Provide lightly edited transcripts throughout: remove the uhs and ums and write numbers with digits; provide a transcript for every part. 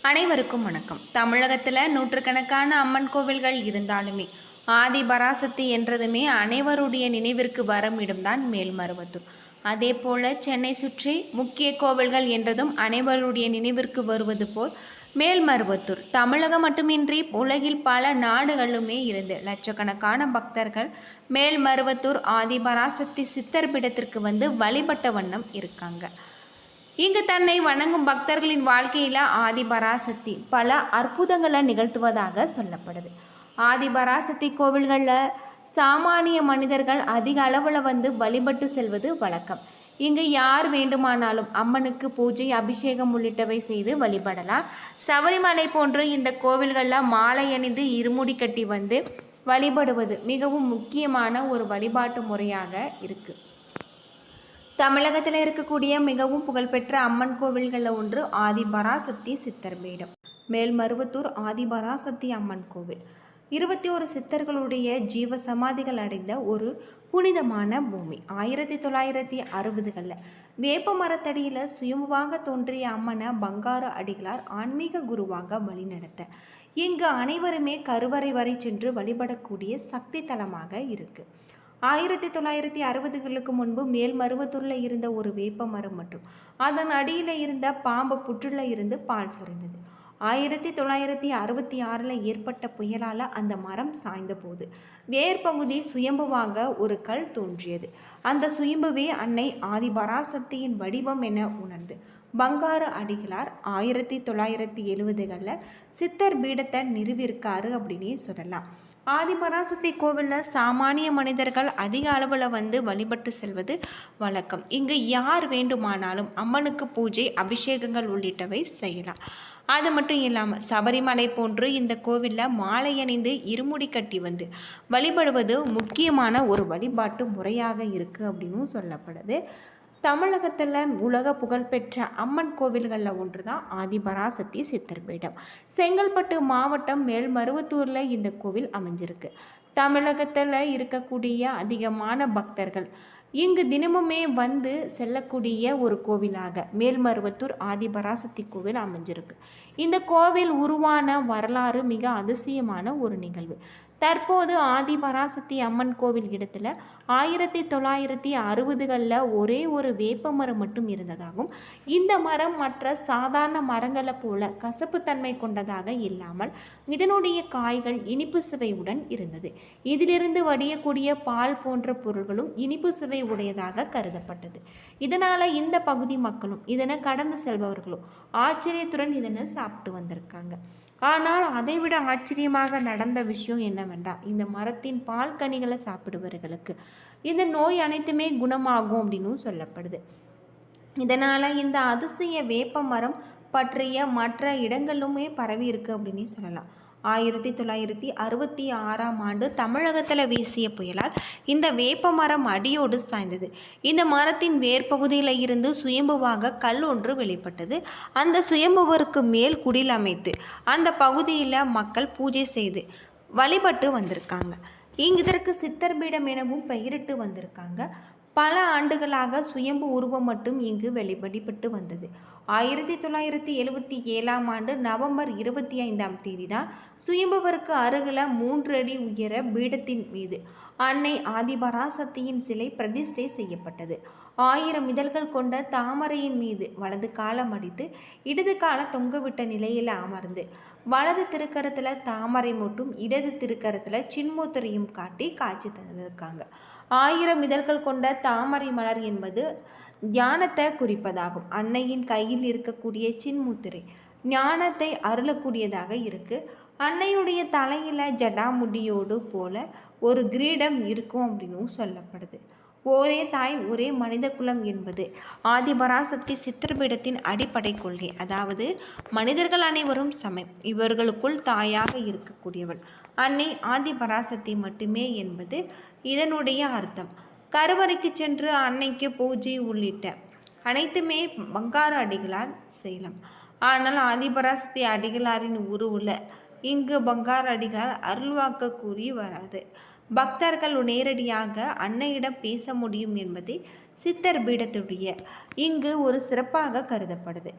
அனைவருக்கும் வணக்கம். தமிழகத்தில் நூற்றுக்கணக்கான அம்மன் கோவில்கள் இருந்தாலுமே ஆதி பராசக்தி என்றதுமே அனைவருடைய நினைவிற்கு வரும் இடம்தான் மேல்மருவத்தூர். அதே போல சென்னை சுற்றி முக்கிய கோவில்கள் என்றதும் அனைவருடைய நினைவிற்கு வருவது போல் மேல்மருவத்தூர் தமிழகம் மட்டுமின்றி உலகில் பல நாடுகளுமே இருந்து லட்சக்கணக்கான பக்தர்கள் மேல்மருவத்தூர் ஆதி பராசக்தி சித்தர் பீடத்திற்கு வந்து வழிபட்ட வண்ணம் இருக்காங்க. இங்கு தன்னை வணங்கும் பக்தர்களின் வாழ்க்கையில் ஆதிபராசக்தி பல அற்புதங்களை நிகழ்த்துவதாக சொல்லப்படுது. ஆதிபராசக்தி கோவில்களில் சாமானிய மனிதர்கள் அதிக அளவில் வந்து வழிபட்டு செல்வது வழக்கம். இங்கு யார் வேண்டுமானாலும் அம்மனுக்கு பூஜை, அபிஷேகம் உள்ளிட்டவை செய்து வழிபடலாம். சபரிமலை போன்று இந்த கோவில்களில் மாலை அணிந்து இருமுடி கட்டி வந்து வழிபடுவது மிகவும் முக்கியமான ஒரு வழிபாட்டு முறையாக இருக்குது. தமிழகத்தில் இருக்கக்கூடிய மிகவும் புகழ்பெற்ற அம்மன் கோவில்களில் ஒன்று ஆதிபராசக்தி சித்தர் பீடம். மேல்மருவத்தூர் ஆதிபராசக்தி அம்மன் கோவில் 21 சித்தர்களுடைய ஜீவ சமாதிகள் அடைந்த ஒரு புனிதமான பூமி. 1960களில் வேப்ப மரத்தடியில் சுயம்புவாக தோன்றிய அம்மனை பங்காரு அடிகளார் ஆன்மீக குருவாக வழிநடத்த இங்கு அனைவருமே கருவறை வரை சென்று வழிபடக்கூடிய சக்தி தலமாக இருக்குது. 1960களுக்கு முன்பு மேல்மருவத்தூரில் இருந்த ஒரு வேப்ப மரம் மற்றும் அதன் அடியில் இருந்த பாம்பு புற்றில் இருந்து பால் சுரிந்தது. 1966 ஏற்பட்ட புயலால் அந்த மரம் சாய்ந்த போது வேர்பகுதி சுயம்புவாக ஒரு கல் தோன்றியது. அந்த சுயம்புவே அன்னை ஆதிபராசக்தியின் வடிவம் என உணர்ந்து பங்காரு அடிகளார் 1970களில் சித்தர் பீடத்தை நிறுவியிருக்காரு அப்படின்னே சொல்லலாம். ஆதிபராசக்தி கோவிலில் சாமானிய மனிதர்கள் அதிக அளவில் வந்து வழிபட்டு செல்வது வழக்கம். இங்கு யார் வேண்டுமானாலும் அம்மனுக்கு பூஜை, அபிஷேகங்கள் உள்ளிட்டவை செய்யலாம். அது மட்டும் இல்லாமல் சபரிமலை போன்று இந்த கோவிலில் மாலை அணிந்து இருமுடி கட்டி வந்து வழிபடுவது முக்கியமான ஒரு வழிபாட்டு முறையாக இருக்குது அப்படின்னு சொல்லப்படுது. தமிழகத்தில் உலக புகழ்பெற்ற அம்மன் கோவில்களில் ஒன்று தான் ஆதிபராசக்தி சித்தர் பீடம். செங்கல்பட்டு மாவட்டம் மேல்மருவத்தூரில் இந்த கோவில் அமைஞ்சிருக்கு. தமிழகத்தில் இருக்கக்கூடிய அதிகமான பக்தர்கள் இங்கு தினமுமே வந்து செல்லக்கூடிய ஒரு கோவிலாக மேல்மருவத்தூர் ஆதிபராசக்தி கோவில் அமைஞ்சிருக்கு. இந்த கோவில் உருவான வரலாறு மிக அதிசயமான ஒரு நிகழ்வு. தற்போது ஆதிபராசக்தி அம்மன் கோவில் இடத்துல 1960களில் ஒரே ஒரு வேப்ப மரம் மட்டும் இருந்ததாகவும் இந்த மரம் மற்ற சாதாரண மரங்களை போல கசப்புத்தன்மை கொண்டதாக இல்லாமல் இதனுடைய காய்கள் இனிப்பு சுவையுடன் இருந்தது. இதிலிருந்து வடியக்கூடிய பால் போன்ற பொருட்களும் இனிப்பு சுவை உடையதாக கருதப்பட்டது. இதனால் இந்த பகுதி மக்களும் இதனை கடந்து செல்பவர்களும் ஆச்சரியத்துடன் இதனை சாப்பிட்டு வந்திருக்காங்க. ஆனால் அதைவிட ஆச்சரியமாக நடந்த விஷயம் என்னவென்றால் இந்த மரத்தின் பால் கனிகளை சாப்பிடுபவர்களுக்கு இந்த நோய் அனைத்துமே குணமாகும் அப்படின்னு சொல்லப்படுது. இதனால் இந்த அதிசய வேப்ப மரம் பற்றிய மற்ற இடங்களுமே பரவி இருக்கு அப்படின்னு சொல்லலாம். 1966 தமிழகத்தில் வீசிய புயலால் இந்த வேப்ப மரம் அடியோடு சாய்ந்தது. இந்த மரத்தின் வேர்பகுதியில் இருந்து சுயம்புவாக கல் ஒன்று வெளிப்பட்டது. அந்த சுயம்புவருக்கு மேல் குடில் அமைத்து அந்த பகுதியில் மக்கள் பூஜை செய்து வழிபட்டு வந்திருக்காங்க. இதற்கு சித்தர் பீடம் எனவும் பெயரிட்டு வந்திருக்காங்க. பல ஆண்டுகளாக சுயம்பு உருவம் மட்டும் இங்கு வெளிப்பட்டு வந்தது. 1977 நவம்பர் 25 தான் சுயம்புவருக்கு அருகில் 3 அடி உயர பீடத்தின் மீது அன்னை ஆதிபராசக்தியின் சிலை பிரதிஷ்டை செய்யப்பட்டது. 1000 இதழ்கள் கொண்ட தாமரையின் மீது வலது காலம் அடித்து இடது கால தொங்கவிட்ட நிலையில் அமர்ந்து வலது திருக்கரத்தில் தாமரை மட்டும் இடது திருக்கரத்தில் சின்முத்திரையும் காட்டி காட்சி தந்திருக்காங்க. 1000 இதழ்கள் கொண்ட தாமரை மலர் என்பது ஞானத்தை குறிப்பதாகும். அன்னையின் கையில் இருக்கக்கூடிய சின்முத்திரை ஞானத்தை அருளக்கூடியதாக இருக்கு. அன்னையுடைய தலையில ஜடாமுடியோடு போல ஒரு கிரீடம் இருக்கும் அப்படின்னு சொல்லப்படுது. ஒரே தாய் ஒரே மனித குலம் என்பது ஆதிபராசக்தி சித்திரபீடத்தின் அடிப்படை கொள்கை. அதாவது மனிதர்கள் அனைவரும் சமம், இவர்களுக்குள் தாயாக இருக்கக்கூடியவள் அன்னை ஆதிபராசக்தி மட்டுமே என்பது இதனுடைய அர்த்தம். கருவறைக்கு சென்று அன்னைக்கு பூஜை உள்ளிட்ட அனைத்துமே பங்காரு அடிகளார் செய்யலாம். ஆனால் ஆதிபராசக்தி அடிகளாரின் உருவில் இங்கு பங்காரு அடிகளார் அருள்வாக்க கூறி வராது. பக்தர்கள் நேரடியாக அன்னையிடம் பேச முடியும் என்பதே சித்தர் பீடத்துடைய இங்கு ஒரு சிறப்பாக கருதப்படுது.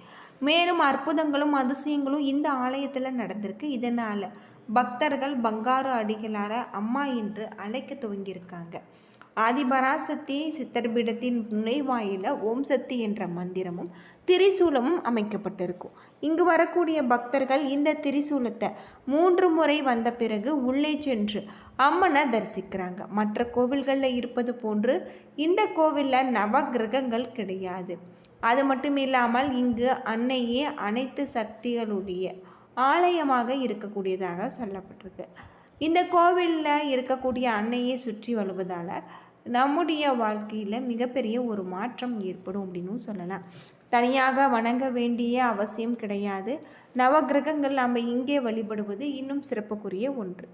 மேலும் அற்புதங்களும் அதிசயங்களும் இந்த ஆலயத்தில் நடந்திருக்கு. இதனால் பக்தர்கள் பங்காரு அடிகளார அம்மா என்று அழைக்க துவங்கியிருக்காங்க. ஆதிபராசக்தி சித்தர்பீடத்தின் நுழைவாயில ஓம் சக்தி என்ற மந்திரமும் திரிசூலமும் அமைக்கப்பட்டிருக்கும். இங்கு வரக்கூடிய பக்தர்கள் இந்த திரிசூலத்தை 3 முறை வந்த பிறகு உள்ளே சென்று அம்மனை தரிசிக்கிறாங்க. மற்ற கோவில்களில் இருப்பது போன்று இந்த கோவிலில் நவகிரகங்கள் கிடையாது. அது மட்டும் இல்லாமல் இங்கு அன்னையே அனைத்து சக்திகளுடைய ஆலயமாக இருக்கக்கூடியதாக சொல்லப்பட்டிருக்கு. இந்த கோவிலில் இருக்கக்கூடிய அன்னையை சுற்றி வருவதால் நம்முடைய வாழ்க்கையில் மிகப்பெரிய ஒரு மாற்றம் ஏற்படும் அப்படின்னு சொல்லலாம். தனியாக வணங்க வேண்டிய அவசியம் கிடையாது. நவகிரகங்கள் நம்ம இங்கே வழிபடுவது இன்னும் சிறப்புக்குரிய ஒன்று.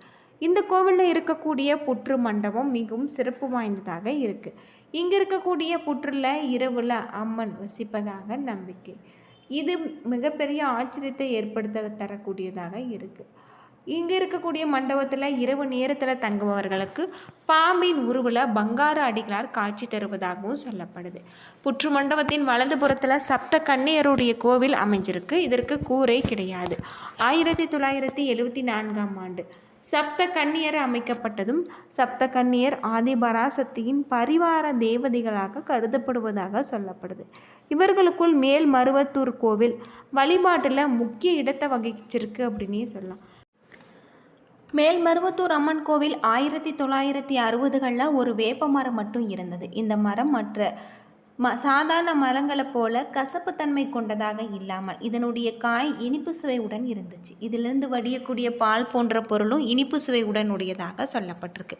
இந்த கோவிலில் இருக்கக்கூடிய புற்று மண்டபம் மிகவும் சிறப்பு வாய்ந்ததாக இருக்குது. இங்கே இருக்கக்கூடிய புற்றில் இரவில் அம்மன் வசிப்பதாக நம்பிக்கை. இது மிகப்பெரிய ஆச்சரியத்தை ஏற்படுத்த தரக்கூடியதாக இருக்குது. இங்கே இருக்கக்கூடிய மண்டபத்தில் இரவு நேரத்தில் தங்குபவர்களுக்கு பாம்பின் உருவில் பங்காரு அடிகளார் காட்சி தருவதாகவும் சொல்லப்படுது. புற்று மண்டபத்தின் வலது புறத்தில் சப்த கன்னியருடைய கோவில் அமைஞ்சிருக்கு. இதற்கு கூரை கிடையாது. 1974ஆம் ஆண்டு சப்த கன்னியர் அமைக்கப்பட்டதும் சப்த கன்னியர் ஆதிபராசக்தியின் பரிவார தேவதைகளாக கருதப்படுவதாக சொல்லப்படுது. இவர்களுக்குள் மேல்மருவத்தூர் கோவில் வழிபாட்டில் முக்கிய இடத்தை வகிச்சிருக்கு அப்படின்னே சொல்லலாம். மேல்மருவத்தூர் அம்மன் கோவில் 1960களில் ஒரு வேப்ப மரம் மட்டும் இருந்தது. இந்த மரம் மற்ற சாதாரண மரங்களை போல கசப்புத்தன்மை கொண்டதாக இல்லாமல் இதனுடைய காய் இனிப்பு சுவையுடன் இருந்துச்சு. இதிலிருந்து வடியக்கூடிய பால் போன்ற பொருளும் இனிப்பு சுவையுடன் உடையதாக சொல்லப்பட்டிருக்கு.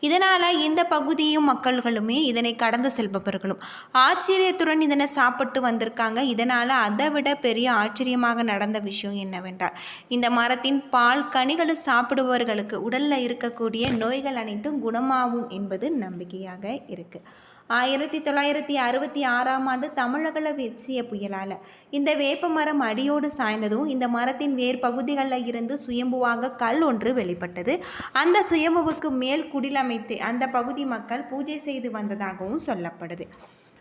இதனால் இந்த பகுதியும் மக்கள்களுமே இதனை கடந்து செல்பவர்களும் ஆச்சரியத்துடன் இதனை சாப்பிட்டு வந்திருக்காங்க. இதனால் அதை விட பெரிய ஆச்சரியமாக நடந்த விஷயம் என்னவென்றால் இந்த மரத்தின் பால் கனிகளை சாப்பிடுபவர்களுக்கு உடலில் இருக்கக்கூடிய நோய்கள் அனைத்தும் குணமாகும் என்பது நம்பிக்கையாக இருக்குது. 1966ஆம் ஆண்டு தமிழகல வீசிய புயலால் இந்த வேப்ப மரம் அடியோடு சாய்ந்ததும் இந்த மரத்தின் வேர் பகுதிகளில் இருந்து சுயம்புவாக கல் ஒன்று வெளிப்பட்டது. அந்த சுயம்புவுக்கு மேல் குடிலமைத்து அந்த பகுதி மக்கள் பூஜை செய்து வந்ததாகவும் சொல்லப்படுது.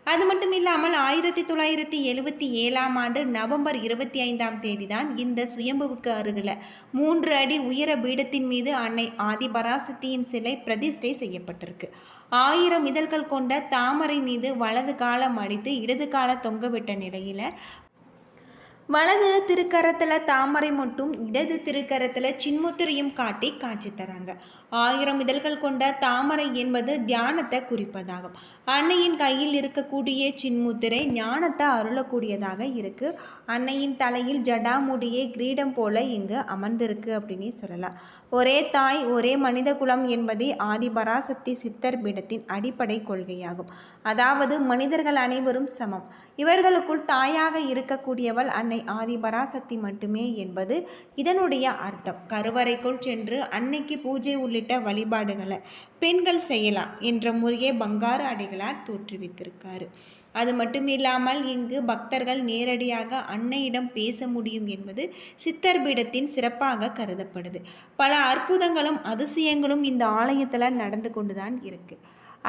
அது மட்டும் இல்லாமல் 1977ஆம் ஆண்டு நவம்பர் 25ஆம் தேதி தான் இந்த சுயம்புவுக்கு அருகில் 3 அடி உயர பீடத்தின் மீது அன்னை ஆதிபராசக்தியின் சிலை பிரதிஷ்டை செய்யப்பட்டிருக்கு. 1000 இதழ்கள் கொண்ட தாமரை மீது வலது காலம் அடித்து இடது கால தொங்கவிட்ட நிலையில் வலது திருக்கரத்தில் தாமரை மட்டும் இடது திருக்கரத்தில் சின்முத்திரையும் காட்டி காட்சி தராங்க. 1000 இதழ்கள் கொண்ட தாமரை என்பது தியானத்தை குறிப்பதாகும். அன்னையின் கையில் இருக்கக்கூடிய சின்முத்திரை ஞானத்தை அருளக்கூடியதாக இருக்குது. அன்னையின் தலையில் ஜடாமுடியே கிரீடம் போல இங்கு அமர்ந்திருக்கு அப்படின்னே சொல்லலாம். ஒரே தாய் ஒரே மனித குலம் என்பதே ஆதிபராசக்தி சித்தர் பீடத்தின் அடிப்படை கொள்கையாகும். அதாவது மனிதர்கள் அனைவரும் சமம். இவர்களுக்குள் தாயாக இருக்கக்கூடியவள் அன்னை ஆதிபராசக்தி மட்டுமே என்பது இதனுடைய அர்த்தம். கருவறைக்குள் சென்று அன்னைக்கு பூஜை உள்ளிட்ட வழிபாடுகளை பெண்கள் செய்யலாம் என்ற முறையை பங்காரு அடிகளார் தோற்றுவித்திருக்காரு. அது மட்டும் இல்லாமல் இங்கு பக்தர்கள் நேரடியாக அன்னையிடம் பேச முடியும் என்பது சித்தர் பீடத்தின் சிறப்பாக கருதப்படுது. பல அற்புதங்களும் அதிசயங்களும் இந்த ஆலயத்தில் நடந்து கொண்டுதான் இருக்கு.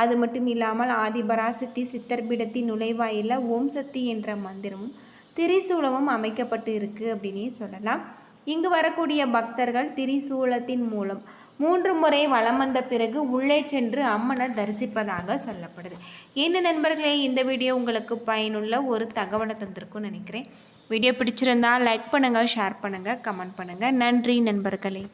அது மட்டும் இல்லாமல் ஆதிபராசக்தி சித்தர் பீடத்தின் நுழைவாயில ஓம் சக்தி என்ற மந்திரமும் திரிசூலமும் அமைக்கப்பட்டு இருக்கு அப்படின்னே சொல்லலாம். இங்கு வரக்கூடிய பக்தர்கள் திரிசூலத்தின் மூலம் 3 முறை வலம் வந்த பிறகு உள்ளே சென்று அம்மனை தரிசிப்பதாக சொல்லப்படுது. என்ன நண்பர்களே, இந்த வீடியோ உங்களுக்கு பயனுள்ள ஒரு தகவலை தந்திருக்கும்னு நினைக்கிறேன். வீடியோ பிடிச்சிருந்தால் லைக் பண்ணுங்கள், ஷேர் பண்ணுங்கள், கமெண்ட் பண்ணுங்கள். நன்றி நண்பர்களே.